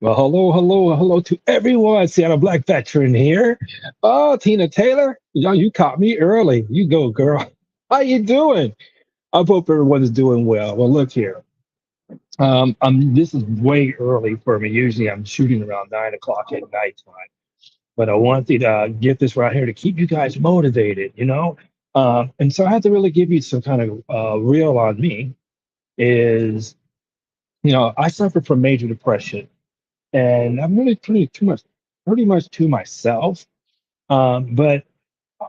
Well, hello to everyone. Seattle Black Veteran here. Oh, Tina Taylor, you caught me early. You go, girl. How you doing? I hope everyone's doing well. Well, look here. This is way early for me. Usually, I'm shooting around 9 o'clock at nighttime, but I wanted to get this right here to keep you guys motivated. And so I have to really give you some kind of real on me. Is I suffer from major depression and I'm really pretty much to myself. But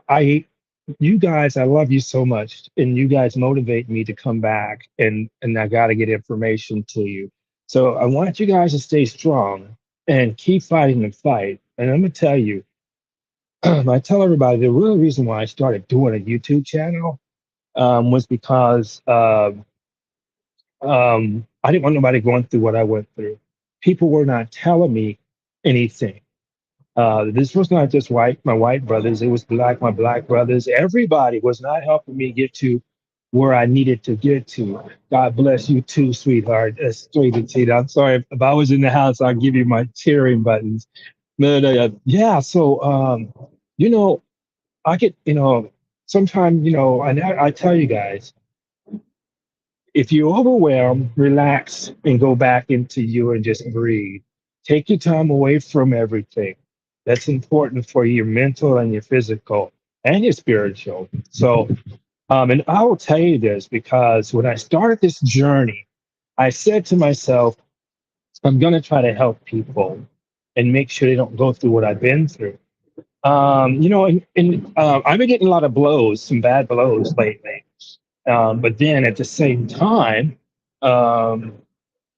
I, you guys, I love you so much, and you guys motivate me to come back, and I got to get information to you. So I want you guys to stay strong and keep fighting the fight. And I'm gonna tell you, I tell everybody the real reason why I started doing a YouTube channel was because I didn't want nobody going through what I went through. People were not telling me anything. This was not just my white brothers. It was my black brothers. Everybody was not helping me get to where I needed to get to. God bless you too, sweetheart. Sweetie Tita. I'm sorry if I was in the house. I'll give you my cheering buttons. But yeah, so you know, I get sometimes and I tell you guys, if you're overwhelmed, relax and go back into you and just breathe. Take your time away from everything. That's important for your mental and your physical and your spiritual. So, and I will tell you this because when I started this journey, I said to myself, I'm going to try to help people and make sure they don't go through what I've been through. I've been getting a lot of blows, some bad blows lately. But then at the same time, um,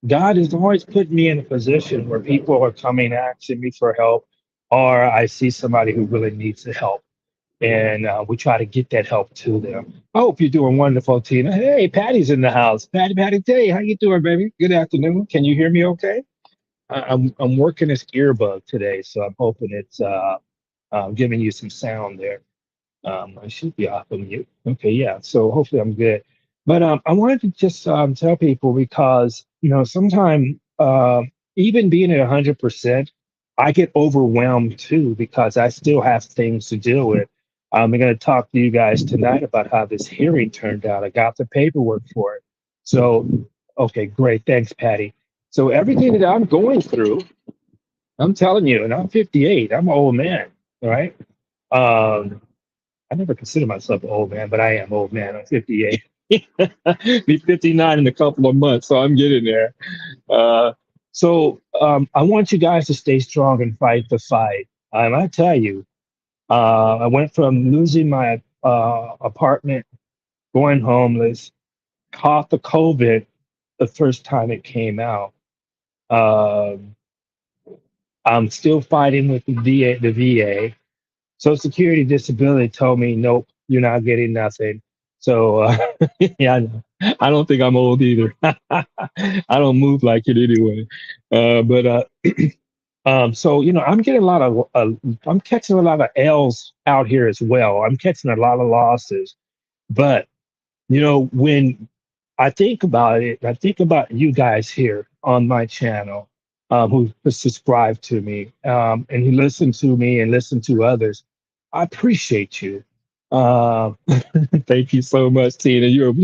God has always put me in a position where people are coming asking me for help, or I see somebody who really needs the help, and we try to get that help to them. I hope you're doing wonderful, Tina. Hey, Patty's in the house. Patty, Day, how you doing, baby? Good afternoon. Can you hear me? Okay. I'm working this earbud today, so I'm hoping it's giving you some sound there. I should be off of mute. Okay, yeah. So hopefully I'm good. But I wanted to just tell people because sometimes even being at 100%, I get overwhelmed too because I still have things to deal with. I'm going to talk to you guys tonight about how this hearing turned out. I got the paperwork for it. So, okay, great. Thanks, Patty. So everything that I'm going through, I'm telling you, and I'm 58. I'm an old man, all right? Um, I never consider myself an old man, but I am old man. I'm 58. Be 59 in a couple of months, so I'm getting there. I want you guys to stay strong and fight the fight. I tell you, I went from losing my apartment, going homeless, caught the COVID the first time it came out. Um I'm still fighting with the VA. The VA. Social Security disability told me, nope, you're not getting nothing. So yeah, I don't think I'm old either. I don't move like it anyway. But so I'm getting a lot of I'm catching a lot of L's out here as well. I'm catching a lot of losses. But when I think about it, I think about you guys here on my channel who subscribe to me and who listen to me and listen to others. I appreciate you. Uh, Thank you so much, Tina. You're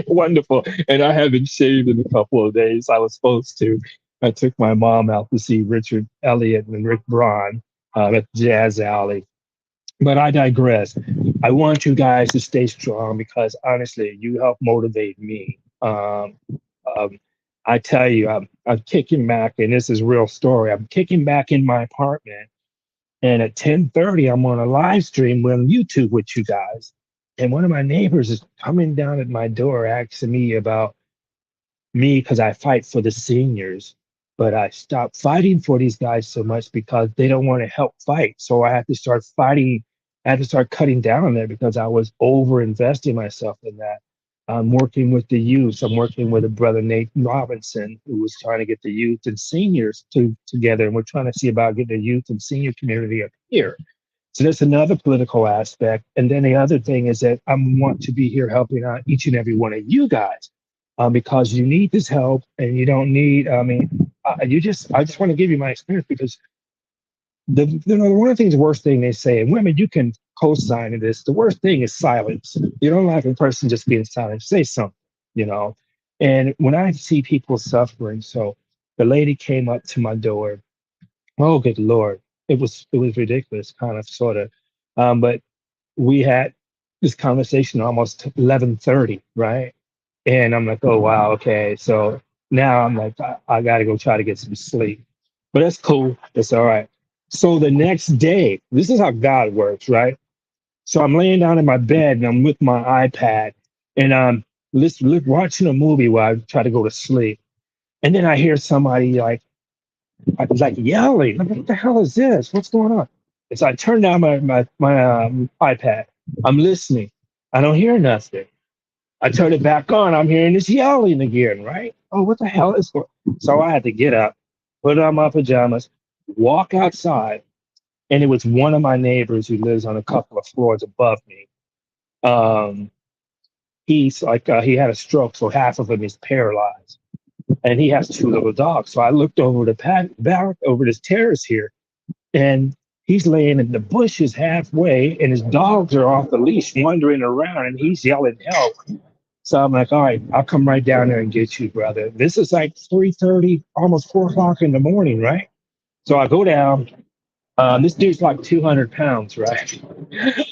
wonderful. And I haven't shaved in a couple of days. I was supposed to. I took my mom out to see Richard Elliott and Rick Braun at Jazz Alley. But I digress. I want you guys to stay strong because honestly, you help motivate me. Um, I tell you, I'm kicking back, and this is real story. I'm kicking back in my apartment, and at 10:30, I'm on a live stream on YouTube with you guys. And one of my neighbors is coming down at my door asking me about me because I fight for the seniors. But I stopped fighting for these guys so much because they don't want to help fight. So I had to start fighting. I had to start cutting down on that because I was over investing myself in that. I'm working with the youth. I'm working with a brother, Nate Robinson, who was trying to get the youth and seniors together. And we're trying to see about getting the youth and senior community up here. So that's another political aspect. And then the other thing is that I want to be here helping out each and every one of you guys because you need this help and you don't need, I mean, I just want to give you my experience because one of the things, the worst thing they say, and women, you can co-sign to this. The worst thing is silence. You don't like a person just being silent. Say something, you know. And when I see people suffering, so the lady came up to my door. Oh, good Lord. It was ridiculous, kind of, sort of. But we had this conversation almost 11:30, right? And I'm like, oh wow, okay. So now I'm like, I got to go try to get some sleep. But that's cool. It's all right. So the next day, this is how God works, right? So I'm laying down in my bed and I'm with my iPad and I'm watching a movie while I try to go to sleep. And then I hear somebody like yelling. I'm like, what the hell is this? What's going on? And so I turn down my iPad. I'm listening. I don't hear nothing. I turn it back on. I'm hearing this yelling again, right? Oh, what the hell is going? So I had to get up, put on my pajamas, walk outside, and it was one of my neighbors who lives on a couple of floors above me. Um, he had a stroke, so half of him is paralyzed, and he has two little dogs. So I looked over the back over this terrace here, and he's laying in the bushes halfway, and his dogs are off the leash, wandering around, and he's yelling help. So I'm like, all right, I'll come right down there and get you, brother. This is like 3:30, almost 4 o'clock in the morning, right? So I go down. This dude's like 200 pounds, right?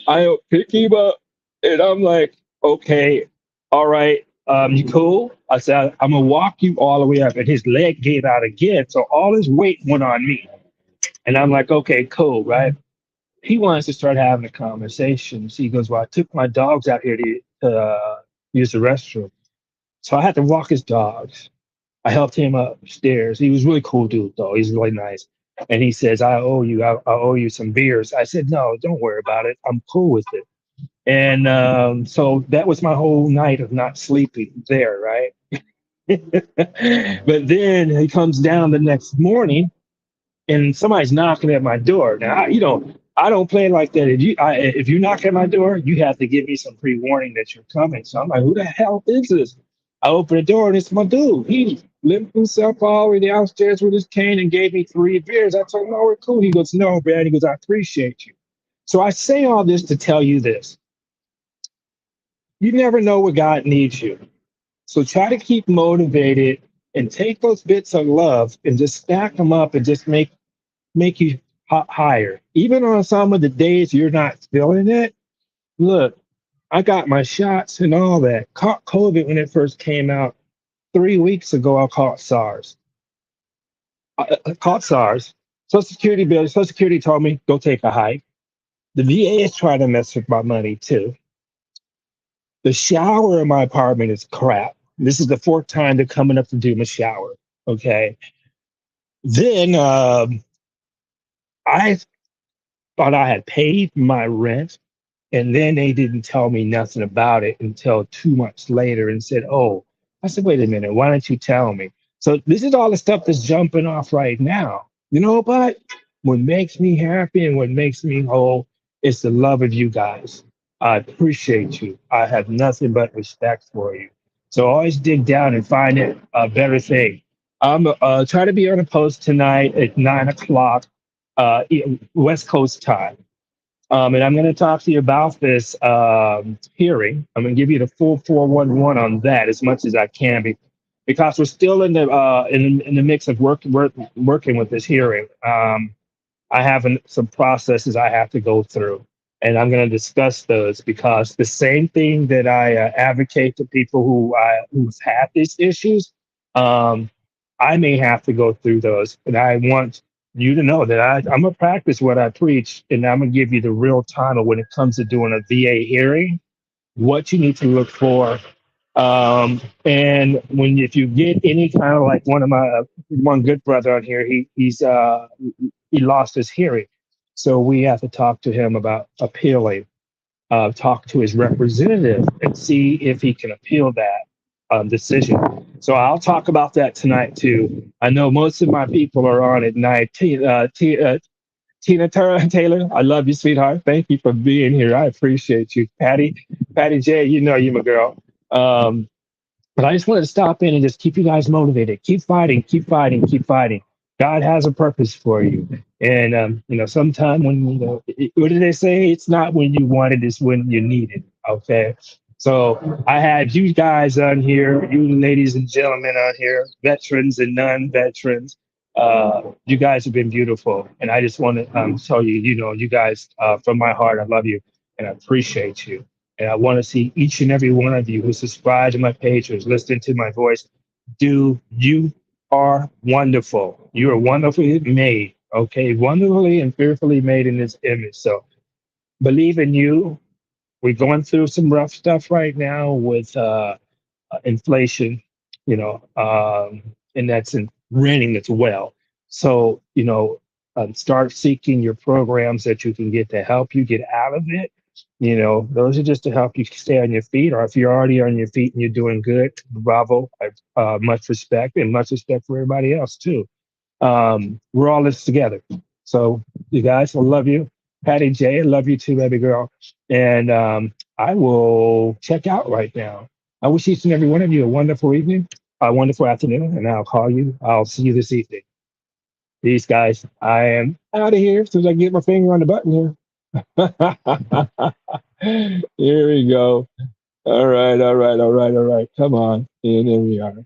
I pick him up, and I'm like, okay, all right, you cool? I said, I'm gonna walk you all the way up, and his leg gave out again, so all his weight went on me, and I'm like, okay, cool, right? He wants to start having a conversation. So he goes, well, I took my dogs out here to use the restroom. So I had to walk his dogs. I helped him upstairs. He was a really cool dude, though. He's really nice. And he says, I owe you some beers. I said, no, don't worry about it. I'm cool with it. And so that was my whole night of not sleeping there, right? But then he comes down the next morning and somebody's knocking at my door. Now, I don't play like that. If you knock at my door, you have to give me some pre-warning that you're coming. So I'm like, who the hell is this? I open the door and it's my dude. He limped himself all the way downstairs with his cane and gave me 3 beers. I told him, no, we're cool. He goes, no, man. He goes, I appreciate you. So I say all this to tell you this. You never know where God needs you. So try to keep motivated and take those bits of love and just stack them up and just make you higher. Even on some of the days you're not feeling it, look, I got my shots and all that. Caught COVID when it first came out. 3 weeks ago, I caught SARS. I caught SARS. Social Security told me, go take a hike. The VA is trying to mess with my money too. The shower in my apartment is crap. This is the fourth time they're coming up to do my shower. Okay. Then I thought I had paid my rent. And then they didn't tell me nothing about it until 2 months later and said, oh, I said, wait a minute, why don't you tell me? So this is all the stuff that's jumping off right now. You know what makes me happy and what makes me whole is the love of you guys. I appreciate you. I have nothing but respect for you. So always dig down and find it a better thing. I'm try to be on a post tonight at 9 o'clock West Coast time. And I'm going to talk to you about this hearing. I'm going to give you the full 411 on that as much as I can, because we're still in the mix of working with this hearing. I have some processes I have to go through, and I'm going to discuss those because the same thing that I advocate to people who've had these issues, um, I may have to go through those, and I want you to know that I'm gonna practice what I preach, and I'm gonna give you the real title when it comes to doing a VA hearing, what you need to look for. And if you get any kind of like one good brother on here, he lost his hearing, so we have to talk to him about appealing, talk to his representative and see if he can appeal that decision. So I'll talk about that tonight too. I know most of my people are on at night. Tina Taylor, I love you, sweetheart. Thank you for being here. I appreciate you. Patty J, you know you my girl. Um, But I just wanted to stop in and just keep you guys motivated. Keep fighting, keep fighting, keep fighting. God has a purpose for you. And, sometime when, what do they say? It's not when you want it, it's when you need it. Okay. So I had you guys on here, you ladies and gentlemen on here, veterans and non veterans. You guys have been beautiful. And I just want to tell you, you guys, from my heart, I love you and I appreciate you. And I want to see each and every one of you who subscribe to my page, who's listening to my voice, do you are wonderful. You are wonderfully made, okay? Wonderfully and fearfully made in this image. So believe in you. We're going through some rough stuff right now with inflation, and that's in renting as well. So, start seeking your programs that you can get to help you get out of it. Those are just to help you stay on your feet, or if you're already on your feet and you're doing good, bravo. Much respect and much respect for everybody else too. We're all this together. So, you guys, I love you. Patty J, I love you too, baby girl. And I will check out right now. I wish each and every one of you a wonderful evening, a wonderful afternoon, and I'll call you. I'll see you this evening. Peace, guys. I am out of here as soon as I get my finger on the button here. Here we go. All right, all right, all right, all right. Come on. And there we are.